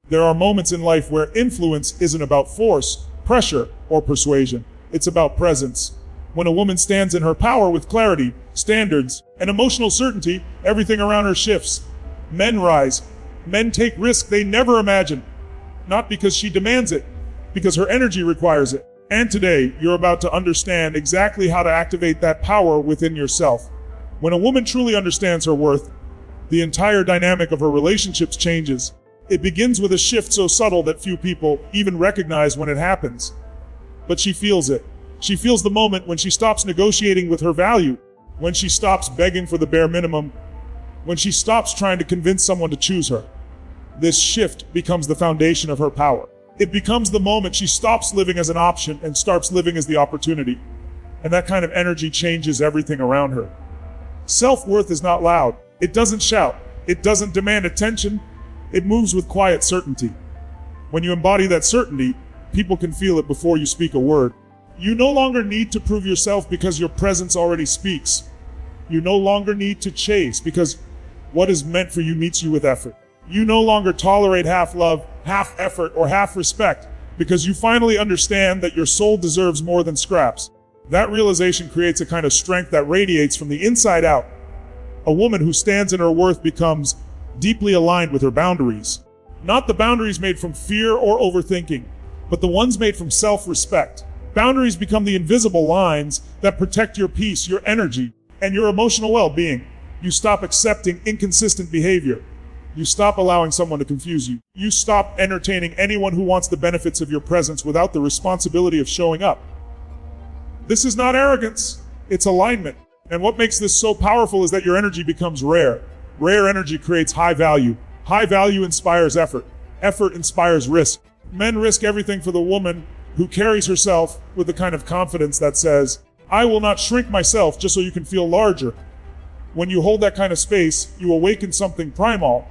There are moments in life where influence isn't about force, pressure, or persuasion. It's about presence. When a woman stands in her power with clarity, standards, and emotional certainty, everything around her shifts. Men rise. Men take risks they never imagined. Not because she demands it, because her energy requires it. And today, you're about to understand exactly how to activate that power within yourself. When a woman truly understands her worth, the entire dynamic of her relationships changes. It begins with a shift so subtle that few people even recognize when it happens. But she feels it. She feels the moment when she stops negotiating with her value, when she stops begging for the bare minimum, when she stops trying to convince someone to choose her. This shift becomes the foundation of her power. It becomes the moment she stops living as an option and starts living as the opportunity. And that kind of energy changes everything around her. Self-worth is not loud. It doesn't shout. It doesn't demand attention. It moves with quiet certainty. When you embody that certainty, people can feel it before you speak a word. You no longer need to prove yourself because your presence already speaks. You no longer need to chase because what is meant for you meets you with effort. You no longer tolerate half love, half effort, or half respect because you finally understand that your soul deserves more than scraps. That realization creates a kind of strength that radiates from the inside out. A woman who stands in her worth becomes deeply aligned with her boundaries. Not the boundaries made from fear or overthinking, but the ones made from self-respect. Boundaries become the invisible lines that protect your peace, your energy, and your emotional well-being. You stop accepting inconsistent behavior. You stop allowing someone to confuse you. You stop entertaining anyone who wants the benefits of your presence without the responsibility of showing up. This is not arrogance, it's alignment. And what makes this so powerful is that your energy becomes rare. Rare energy creates high value. High value inspires effort. Effort inspires risk. Men risk everything for the woman who carries herself with the kind of confidence that says, I will not shrink myself just so you can feel larger. When you hold that kind of space, you awaken something primal,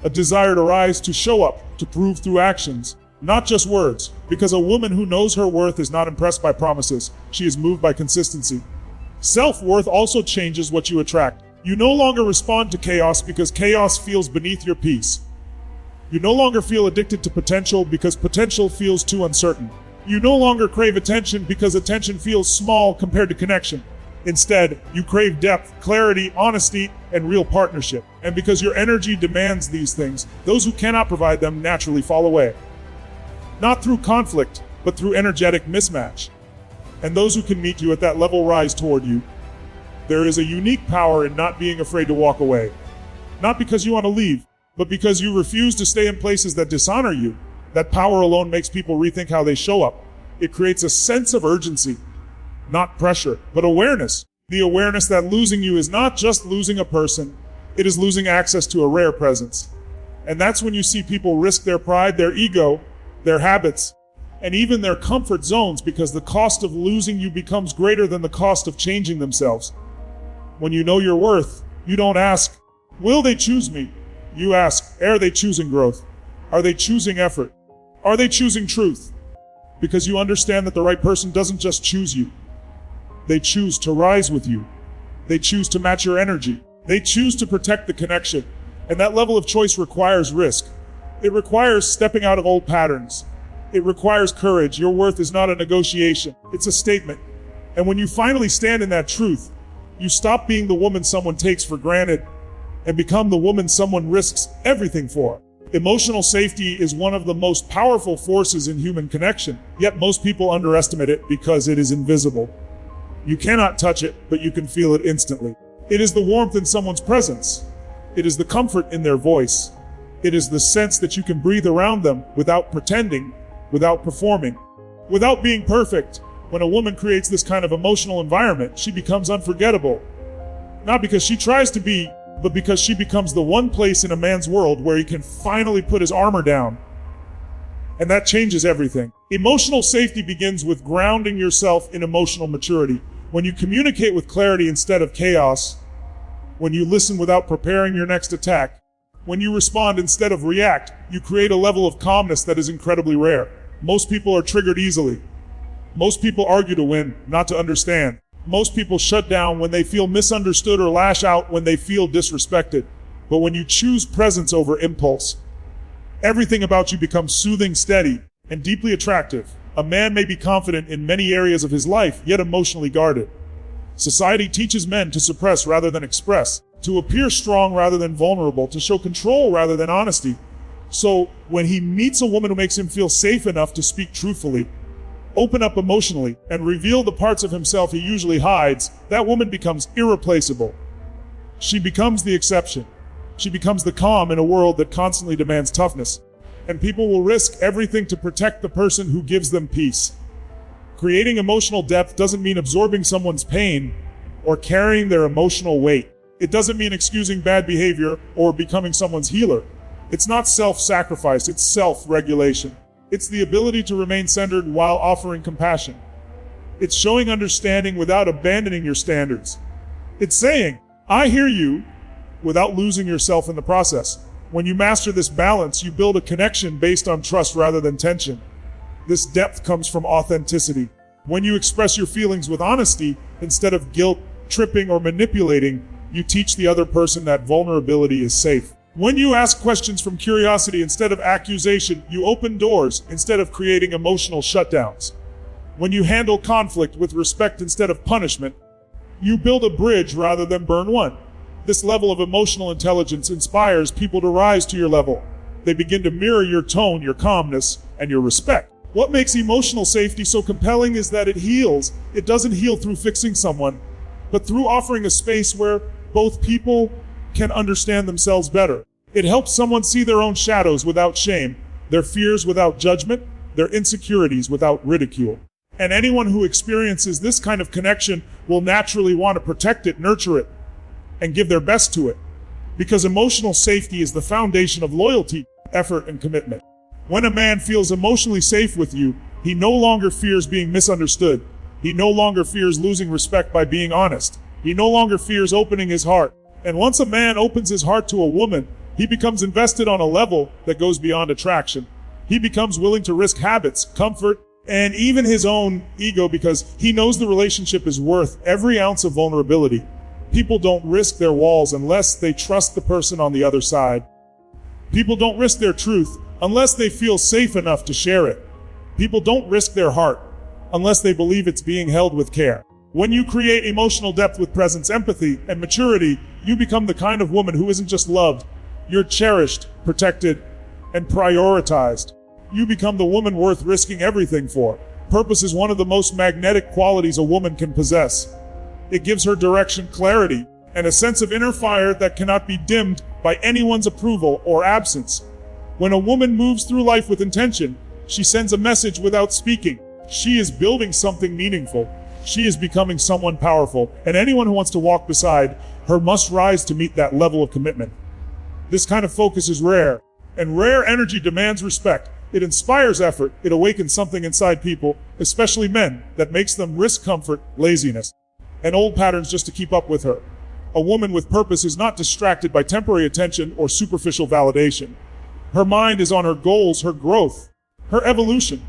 a desire to rise, to show up, to prove through actions, not just words, because a woman who knows her worth is not impressed by promises. She is moved by consistency. Self-worth also changes what you attract. You no longer respond to chaos because chaos feels beneath your peace. You no longer feel addicted to potential because potential feels too uncertain. You no longer crave attention because attention feels small compared to connection. Instead, you crave depth, clarity, honesty, and real partnership. And because your energy demands these things, those who cannot provide them naturally fall away. Not through conflict, but through energetic mismatch. And those who can meet you at that level rise toward you. There is a unique power in not being afraid to walk away. Not because you want to leave, but because you refuse to stay in places that dishonor you. That power alone makes people rethink how they show up. It creates a sense of urgency. Not pressure, but awareness. The awareness that losing you is not just losing a person, it is losing access to a rare presence. And that's when you see people risk their pride, their ego, their habits, and even their comfort zones because the cost of losing you becomes greater than the cost of changing themselves. When you know your worth, you don't ask, will they choose me? You ask, are they choosing growth? Are they choosing effort? Are they choosing truth? Because you understand that the right person doesn't just choose you. They choose to rise with you. They choose to match your energy. They choose to protect the connection. And that level of choice requires risk. It requires stepping out of old patterns. It requires courage. Your worth is not a negotiation. It's a statement. And when you finally stand in that truth, you stop being the woman someone takes for granted and become the woman someone risks everything for. Emotional safety is one of the most powerful forces in human connection, yet most people underestimate it because it is invisible. You cannot touch it, but you can feel it instantly. It is the warmth in someone's presence. It is the comfort in their voice. It is the sense that you can breathe around them without pretending, without performing, without being perfect. When a woman creates this kind of emotional environment, she becomes unforgettable. Not because she tries to be, but because she becomes the one place in a man's world where he can finally put his armor down. And that changes everything. Emotional safety begins with grounding yourself in emotional maturity. When you communicate with clarity instead of chaos, when you listen without preparing your next attack, when you respond instead of react, you create a level of calmness that is incredibly rare. Most people are triggered easily. Most people argue to win, not to understand. Most people shut down when they feel misunderstood or lash out when they feel disrespected. But when you choose presence over impulse, Everything about you becomes soothing, steady, and deeply attractive. A man may be confident in many areas of his life, yet emotionally guarded. Society teaches men to suppress rather than express, to appear strong rather than vulnerable, to show control rather than honesty. So when he meets a woman who makes him feel safe enough to speak truthfully, open up emotionally, and reveal the parts of himself he usually hides, that woman becomes irreplaceable. She becomes the exception. She becomes the calm in a world that constantly demands toughness. And people will risk everything to protect the person who gives them peace. Creating emotional depth doesn't mean absorbing someone's pain or carrying their emotional weight. It doesn't mean excusing bad behavior or becoming someone's healer. It's not self-sacrifice, it's self-regulation. It's the ability to remain centered while offering compassion. It's showing understanding without abandoning your standards. It's saying, I hear you, without losing yourself in the process. When you master this balance, you build a connection based on trust rather than tension. This depth comes from authenticity. When you express your feelings with honesty, instead of guilt, tripping, or manipulating, you teach the other person that vulnerability is safe. When you ask questions from curiosity instead of accusation, you open doors instead of creating emotional shutdowns. When you handle conflict with respect instead of punishment, you build a bridge rather than burn one. This level of emotional intelligence inspires people to rise to your level. They begin to mirror your tone, your calmness, and your respect. What makes emotional safety so compelling is that it heals. It doesn't heal through fixing someone, but through offering a space where both people can understand themselves better. It helps someone see their own shadows without shame, their fears without judgment, their insecurities without ridicule. And anyone who experiences this kind of connection will naturally want to protect it, nurture it, and give their best to it. Because emotional safety is the foundation of loyalty, effort, and commitment. When a man feels emotionally safe with you, he no longer fears being misunderstood. He no longer fears losing respect by being honest. He no longer fears opening his heart. And once a man opens his heart to a woman, he becomes invested on a level that goes beyond attraction. He becomes willing to risk habits, comfort, and even his own ego because he knows the relationship is worth every ounce of vulnerability. People don't risk their walls unless they trust the person on the other side. People don't risk their truth unless they feel safe enough to share it. People don't risk their heart unless they believe it's being held with care. When you create emotional depth with presence, empathy, and maturity, you become the kind of woman who isn't just loved. You're cherished, protected, and prioritized. You become the woman worth risking everything for. Purpose is one of the most magnetic qualities a woman can possess. It gives her direction, clarity, and a sense of inner fire that cannot be dimmed by anyone's approval or absence. When a woman moves through life with intention, she sends a message without speaking. She is building something meaningful. She is becoming someone powerful, and anyone who wants to walk beside her must rise to meet that level of commitment. This kind of focus is rare, and rare energy demands respect. It inspires effort. It awakens something inside people, especially men, that makes them risk comfort, laziness, and old patterns just to keep up with her. A woman with purpose is not distracted by temporary attention or superficial validation. Her mind is on her goals, her growth, her evolution.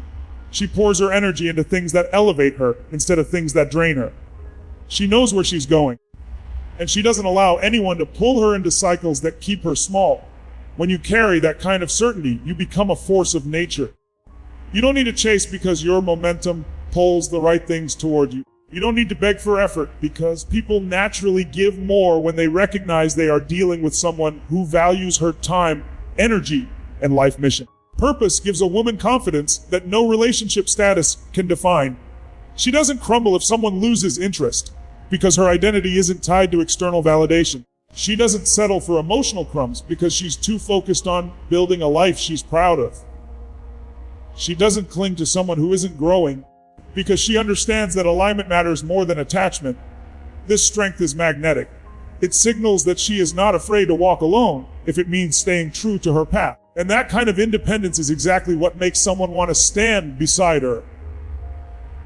She pours her energy into things that elevate her instead of things that drain her. She knows where she's going, and she doesn't allow anyone to pull her into cycles that keep her small. When you carry that kind of certainty, you become a force of nature. You don't need to chase because your momentum pulls the right things toward you. You don't need to beg for effort because people naturally give more when they recognize they are dealing with someone who values her time, energy, and life mission. Purpose gives a woman confidence that no relationship status can define. She doesn't crumble if someone loses interest because her identity isn't tied to external validation. She doesn't settle for emotional crumbs because she's too focused on building a life she's proud of. She doesn't cling to someone who isn't growing because she understands that alignment matters more than attachment. This strength is magnetic. It signals that she is not afraid to walk alone if it means staying true to her path. And that kind of independence is exactly what makes someone want to stand beside her.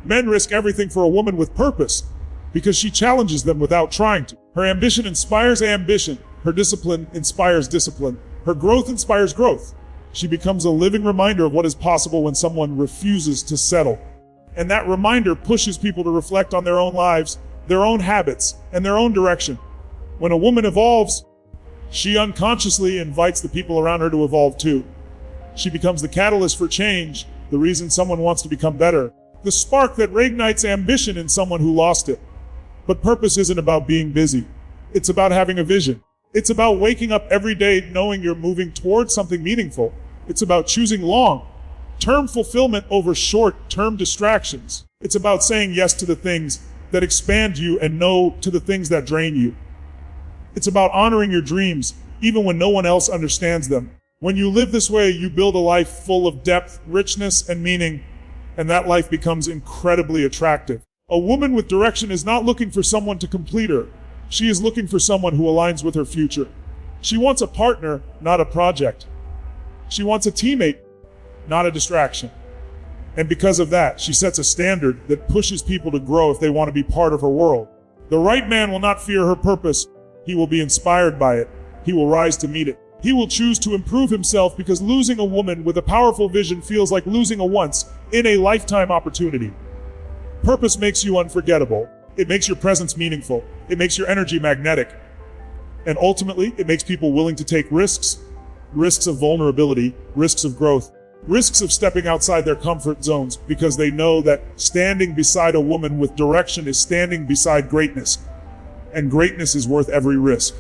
Men risk everything for a woman with purpose because she challenges them without trying to. Her ambition inspires ambition. Her discipline inspires discipline. Her growth inspires growth. She becomes a living reminder of what is possible when someone refuses to settle. And that reminder pushes people to reflect on their own lives, their own habits, and their own direction. When a woman evolves, she unconsciously invites the people around her to evolve too. She becomes the catalyst for change, the reason someone wants to become better, the spark that reignites ambition in someone who lost it. But purpose isn't about being busy. It's about having a vision. It's about waking up every day knowing you're moving towards something meaningful. It's about choosing long-term fulfillment over short-term distractions. It's about saying yes to the things that expand you and no to the things that drain you. It's about honoring your dreams, even when no one else understands them. When you live this way, you build a life full of depth, richness, and meaning, and that life becomes incredibly attractive. A woman with direction is not looking for someone to complete her. She is looking for someone who aligns with her future. She wants a partner, not a project. She wants a teammate, not a distraction. And because of that, she sets a standard that pushes people to grow if they want to be part of her world. The right man will not fear her purpose. He will be inspired by it. He will rise to meet it. He will choose to improve himself because losing a woman with a powerful vision feels like losing a once-in-a-lifetime opportunity. Purpose makes you unforgettable. It makes your presence meaningful. It makes your energy magnetic. And ultimately, it makes people willing to take risks of vulnerability, risks of growth, risks of stepping outside their comfort zones because they know that standing beside a woman with direction is standing beside greatness. And greatness is worth every risk.